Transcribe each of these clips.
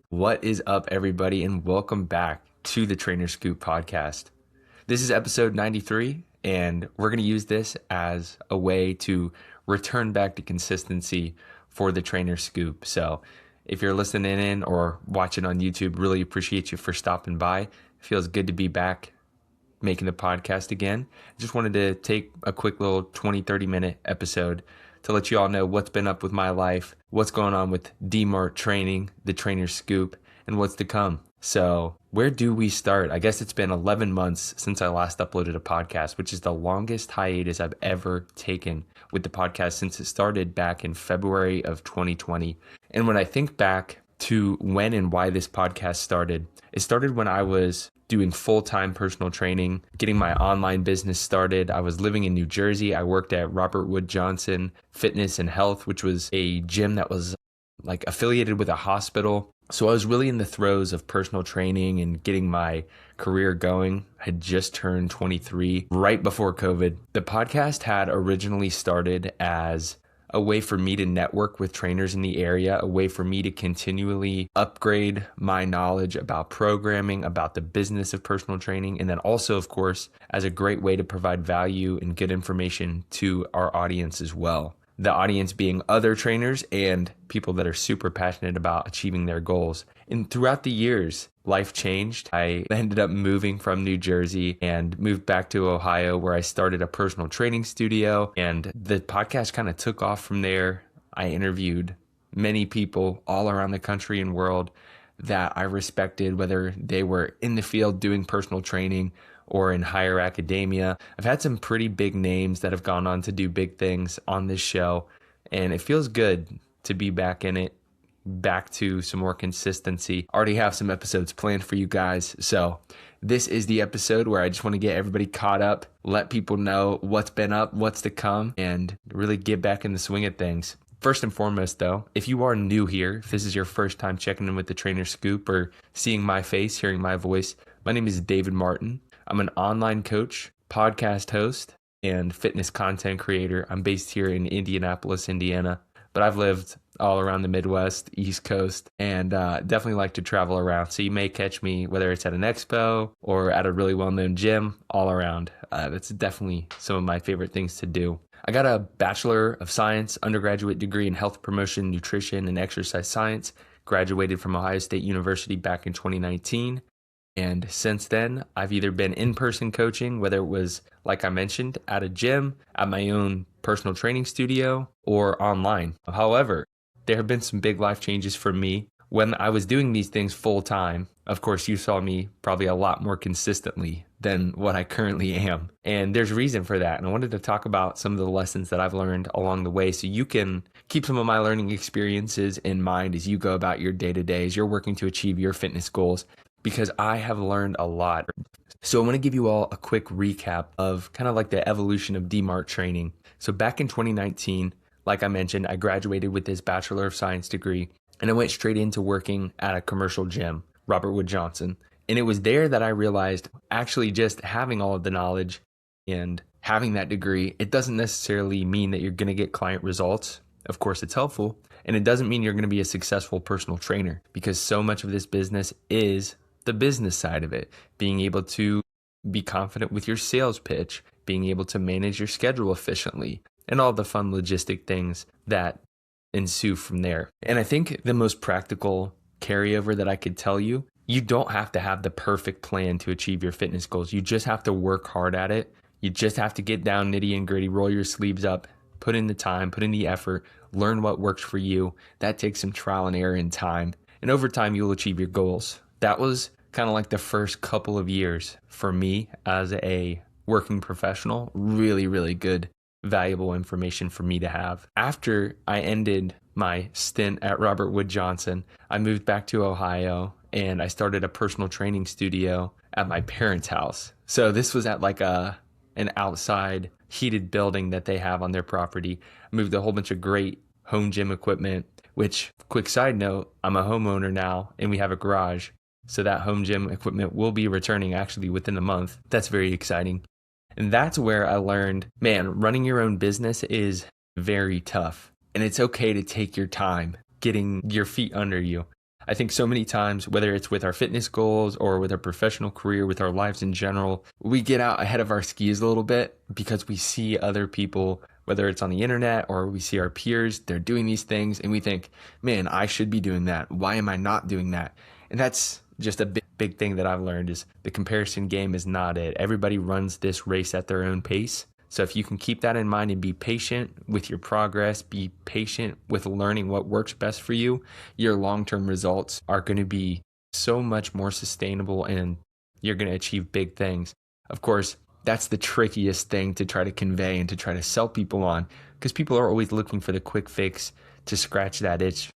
What is up, everybody, and welcome back to the Trainer Scoop podcast. This is episode 93, and we're going to use this as a way to return back to consistency for the Trainer Scoop. So if you're listening in or watching on YouTube, really appreciate you for stopping by. It feels good to be back making the podcast again. I just wanted to take a quick little 20-30 minute episode to let you all know what's been up with my life, what's going on with Dmart Training, the Trainer Scoop, and what's to come. So where do we start? I guess it's been 11 months since I last uploaded a podcast, which is the longest hiatus I've ever taken with the podcast since it started back in February of 2020. And when I think back to when and why this podcast started, it started when I was doing full-time personal training, getting my online business started. I was living in New Jersey. I worked at Robert Wood Johnson Fitness and Health, which was a gym that was like affiliated with a hospital. So I was really in the throes of personal training and getting my career going. I had just turned 23 right before COVID. The podcast had originally started as a way for me to network with trainers in the area, a way for me to continually upgrade my knowledge about programming, about the business of personal training, and then also, of course, as a great way to provide value and good information to our audience as well. The audience being other trainers and people that are super passionate about achieving their goals. And throughout the years, life changed. I ended up moving from New Jersey and moved back to Ohio, where I started a personal training studio, and the podcast kind of took off from there. I interviewed many people all around the country and world that I respected, whether they were in the field doing personal training or in higher academia. I've had some pretty big names that have gone on to do big things on this show, and it feels good to be back in it, back to some more consistency. Already have some episodes planned for you guys. So this is the episode where I just want to get everybody caught up, let people know what's been up, what's to come, and really get back in the swing of things. First and foremost, though, if you are new here, if this is your first time checking in with the Trainer Scoop or seeing my face, hearing my voice, my name is David Martin. I'm an online coach, podcast host, and fitness content creator. I'm based here in Indianapolis, Indiana, but I've lived all around the Midwest, East Coast, and definitely like to travel around. So you may catch me, whether it's at an expo or at a really well-known gym, all around. That's definitely some of my favorite things to do. I got a Bachelor of Science undergraduate degree in health promotion, nutrition, and exercise science. Graduated from Ohio State University back in 2019. And since then, I've either been in-person coaching, whether it was, like I mentioned, at a gym, at my own personal training studio, or online. However, there have been some big life changes for me. When I was doing these things full-time, of course, you saw me probably a lot more consistently than what I currently am. And there's reason for that. And I wanted to talk about some of the lessons that I've learned along the way so you can keep some of my learning experiences in mind as you go about your day-to-day, as you're working to achieve your fitness goals, because I have learned a lot. So I want to give you all a quick recap of kind of like the evolution of Dmart Training. So back in 2019, like I mentioned, I graduated with this Bachelor of Science degree, and I went straight into working at a commercial gym, Robert Wood Johnson. And it was there that I realized actually just having all of the knowledge and having that degree, it doesn't necessarily mean that you're going to get client results. Of course, it's helpful. And it doesn't mean you're going to be a successful personal trainer, because so much of this business is the business side of it, being able to be confident with your sales pitch, being able to manage your schedule efficiently, and all the fun logistic things that ensue from there. And I think the most practical carryover that I could tell you, you don't have to have the perfect plan to achieve your fitness goals. You just have to work hard at it. You just have to get down nitty and gritty, roll your sleeves up, put in the time, put in the effort, learn what works for you. That takes some trial and error and time. And over time, you'll achieve your goals. That was kind of like the first couple of years for me as a working professional. Really, really good, valuable information for me to have. After I ended my stint at Robert Wood Johnson, I moved back to Ohio and I started a personal training studio at my parents' house. So this was at like an outside heated building that they have on their property. I moved a whole bunch of great home gym equipment, which, quick side note, I'm a homeowner now and we have a garage. So that home gym equipment will be returning actually within a month. That's very exciting. And that's where I learned, man, running your own business is very tough. And it's okay to take your time getting your feet under you. I think so many times, whether it's with our fitness goals or with our professional career, with our lives in general, we get out ahead of our skis a little bit because we see other people, whether it's on the internet or we see our peers, they're doing these things and we think, man, I should be doing that. Why am I not doing that? And that's just a big thing that I've learned is the comparison game is not it. Everybody runs this race at their own pace. So if you can keep that in mind and be patient with your progress, be patient with learning what works best for you, your long-term results are going to be so much more sustainable and you're going to achieve big things. Of course, that's the trickiest thing to try to convey and to try to sell people on because people are always looking for the quick fix to scratch that itch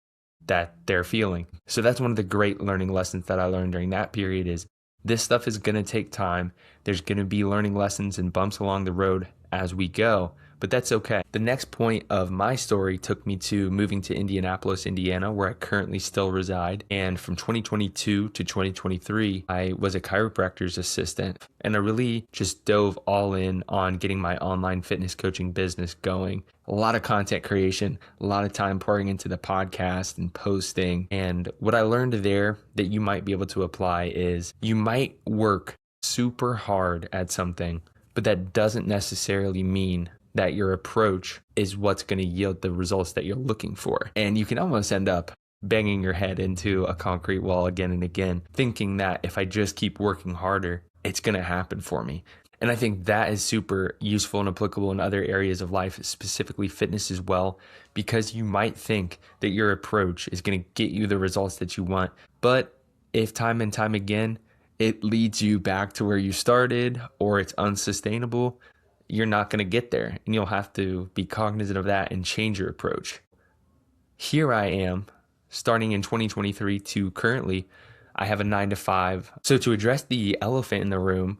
that they're feeling. So that's one of the great learning lessons that I learned during that period is this stuff is going to take time. There's going to be learning lessons and bumps along the road as we go, but that's okay. The next point of my story took me to moving to Indianapolis, Indiana, where I currently still reside. And from 2022 to 2023, I was a chiropractor's assistant. And I really just dove all in on getting my online fitness coaching business going. A lot of content creation, a lot of time pouring into the podcast and posting. And what I learned there that you might be able to apply is you might work super hard at something, but that doesn't necessarily mean that your approach is what's going to yield the results that you're looking for. And you can almost end up banging your head into a concrete wall again and again, thinking that if I just keep working harder, it's going to happen for me. And I think that is super useful and applicable in other areas of life, specifically fitness as well, because you might think that your approach is going to get you the results that you want. But if time and time again, it leads you back to where you started or it's unsustainable, you're not going to get there. And you'll have to be cognizant of that and change your approach. Here I am, starting in 2023 to currently, I have a 9-to-5. So to address the elephant in the room,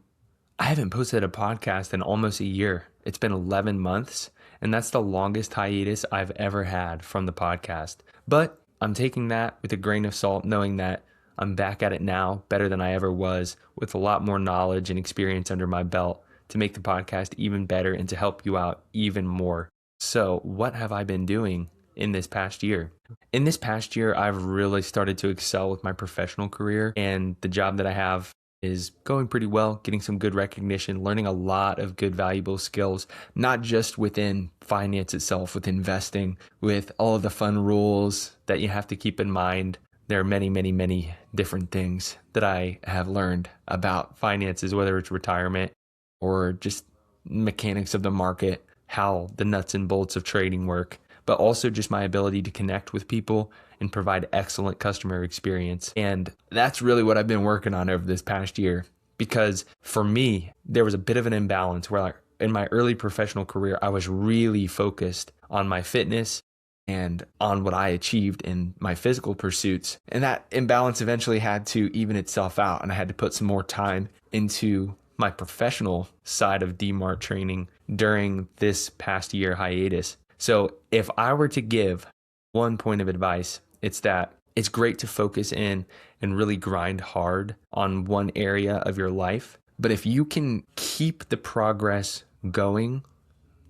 I haven't posted a podcast in almost a year. It's been 11 months, and that's the longest hiatus I've ever had from the podcast. But I'm taking that with a grain of salt, knowing that I'm back at it now, better than I ever was, with a lot more knowledge and experience under my belt to make the podcast even better and to help you out even more. So what have I been doing in this past year? In this past year, I've really started to excel with my professional career, and the job that I have is going pretty well, getting some good recognition, learning a lot of good, valuable skills, not just within finance itself, with investing, with all of the fun rules that you have to keep in mind. There are many, many, many different things that I have learned about finances, whether it's retirement or just mechanics of the market, how the nuts and bolts of trading work, but also just my ability to connect with people and provide excellent customer experience. And that's really what I've been working on over this past year, because for me, there was a bit of an imbalance where in my early professional career, I was really focused on my fitness and on what I achieved in my physical pursuits. And that imbalance eventually had to even itself out, and I had to put some more time into my professional side of Dmart Training during this past year hiatus. So if I were to give one point of advice, it's that it's great to focus in and really grind hard on one area of your life. But if you can keep the progress going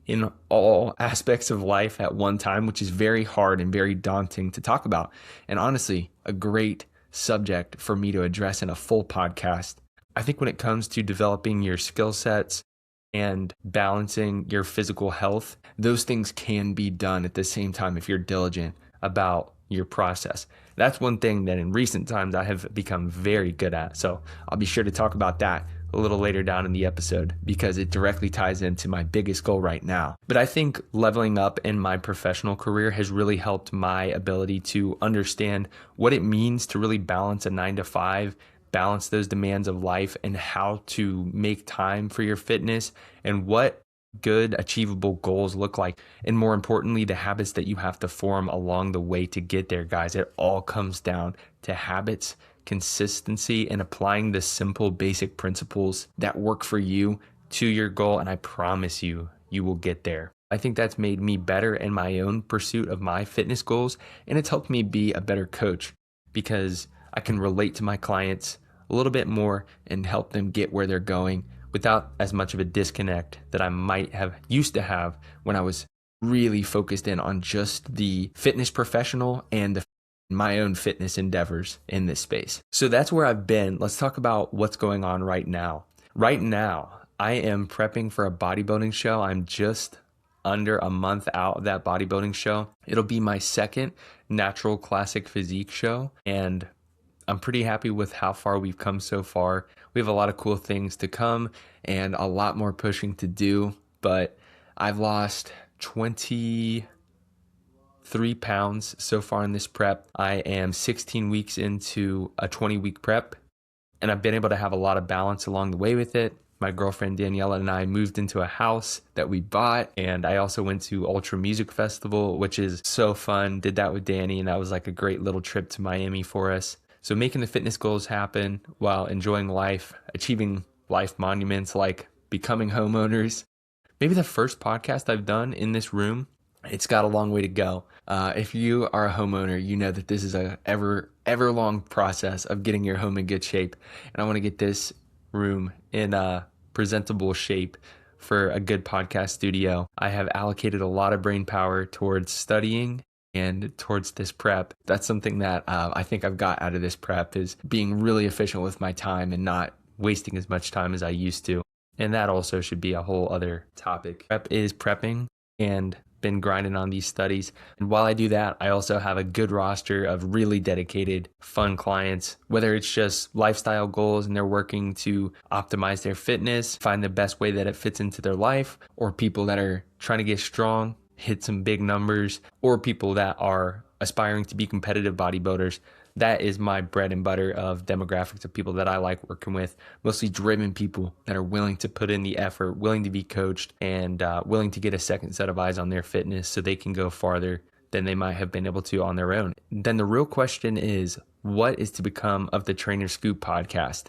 in all aspects of life at one time, which is very hard and very daunting to talk about, and honestly, a great subject for me to address in a full podcast. I think when it comes to developing your skill sets and balancing your physical health, those things can be done at the same time if you're diligent about your process. That's one thing that in recent times I have become very good at. So I'll be sure to talk about that a little later down in the episode because it directly ties into my biggest goal right now. But I think leveling up in my professional career has really helped my ability to understand what it means to really balance a 9-to-5, balance those demands of life, and how to make time for your fitness and what good achievable goals look like. And more importantly, the habits that you have to form along the way to get there, guys. It all comes down to habits, consistency, and applying the simple basic principles that work for you to your goal. And I promise you, you will get there. I think that's made me better in my own pursuit of my fitness goals. And it's helped me be a better coach because I can relate to my clients a little bit more and help them get where they're going without as much of a disconnect that I might have used to have when I was really focused in on just the fitness professional and the my own fitness endeavors in this space. So that's where I've been. Let's talk about what's going on right now. Right now, I am prepping for a bodybuilding show. I'm just under a month out of that bodybuilding show. It'll be my second natural classic physique show, and I'm pretty happy with how far we've come so far. We have a lot of cool things to come and a lot more pushing to do, but I've lost 23 pounds so far in this prep. I am 16 weeks into a 20-week prep, and I've been able to have a lot of balance along the way with it. My girlfriend Daniela and I moved into a house that we bought, and I also went to Ultra Music Festival, which is so fun. Did that with Danny, and that was like a great little trip to Miami for us. So making the fitness goals happen while enjoying life, achieving life monuments like becoming homeowners. Maybe the first podcast I've done in this room. It's got a long way to go. If you are a homeowner, you know that this is a ever long process of getting your home in good shape. And I want to get this room in a presentable shape for a good podcast studio. I have allocated a lot of brain power towards studying and towards this prep. That's something that I think I've got out of this prep, is being really efficient with my time and not wasting as much time as I used to. And that also should be a whole other topic. Prep is prepping, and been grinding on these studies. And while I do that, I also have a good roster of really dedicated, fun clients, whether it's just lifestyle goals and they're working to optimize their fitness, find the best way that it fits into their life, or people that are trying to get strong, hit some big numbers, or people that are aspiring to be competitive bodybuilders. That is my bread and butter of demographics of people that I like working with, mostly driven people that are willing to put in the effort, willing to be coached, and willing to get a second set of eyes on their fitness so they can go farther than they might have been able to on their own. Then the real question is, what is to become of the Trainer Scoop podcast?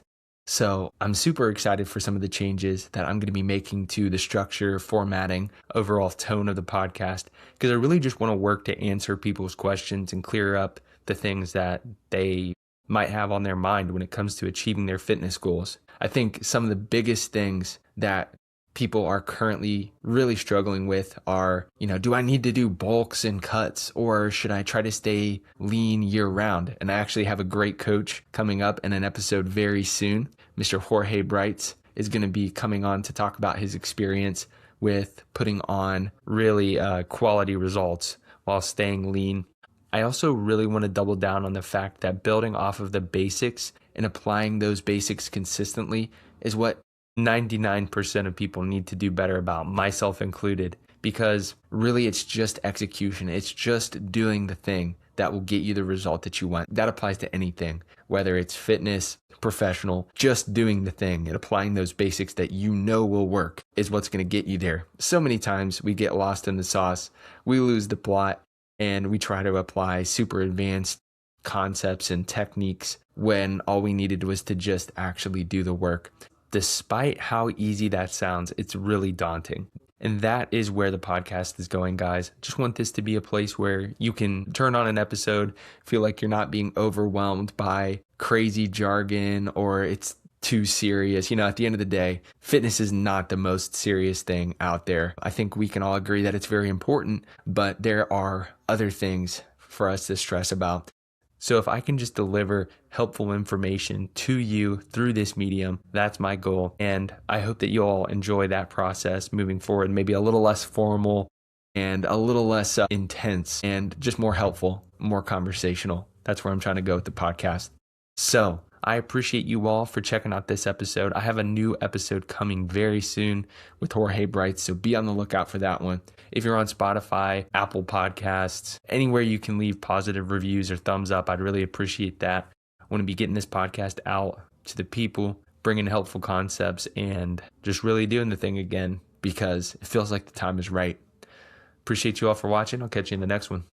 So I'm super excited for some of the changes that I'm going to be making to the structure, formatting, overall tone of the podcast, because I really just want to work to answer people's questions and clear up the things that they might have on their mind when it comes to achieving their fitness goals. I think some of the biggest things that people are currently really struggling with are, do I need to do bulks and cuts, or should I try to stay lean year round? And I actually have a great coach coming up in an episode very soon. Mr. Jorge Brights is going to be coming on to talk about his experience with putting on really quality results while staying lean. I also really want to double down on the fact that building off of the basics and applying those basics consistently is what 99% of people need to do better about, myself included, because really it's just execution. It's just doing the thing that will get you the result that you want. That applies to anything, whether it's fitness, professional, just doing the thing and applying those basics that you know will work is what's going to get you there. So many times we get lost in the sauce, we lose the plot, and we try to apply super advanced concepts and techniques when all we needed was to just actually do the work. Despite how easy that sounds, it's really daunting. And that is where the podcast is going, guys. Just want this to be a place where you can turn on an episode, feel like you're not being overwhelmed by crazy jargon or it's too serious. At the end of the day, fitness is not the most serious thing out there. I think we can all agree that it's very important, but there are other things for us to stress about. So if I can just deliver helpful information to you through this medium, that's my goal. And I hope that you all enjoy that process moving forward, maybe a little less formal and a little less intense and just more helpful, more conversational. That's where I'm trying to go with the podcast. So I appreciate you all for checking out this episode. I have a new episode coming very soon with Jorge Brights, so be on the lookout for that one. If you're on Spotify, Apple Podcasts, anywhere you can leave positive reviews or thumbs up, I'd really appreciate that. I want to be getting this podcast out to the people, bringing helpful concepts, and just really doing the thing again because it feels like the time is right. Appreciate you all for watching. I'll catch you in the next one.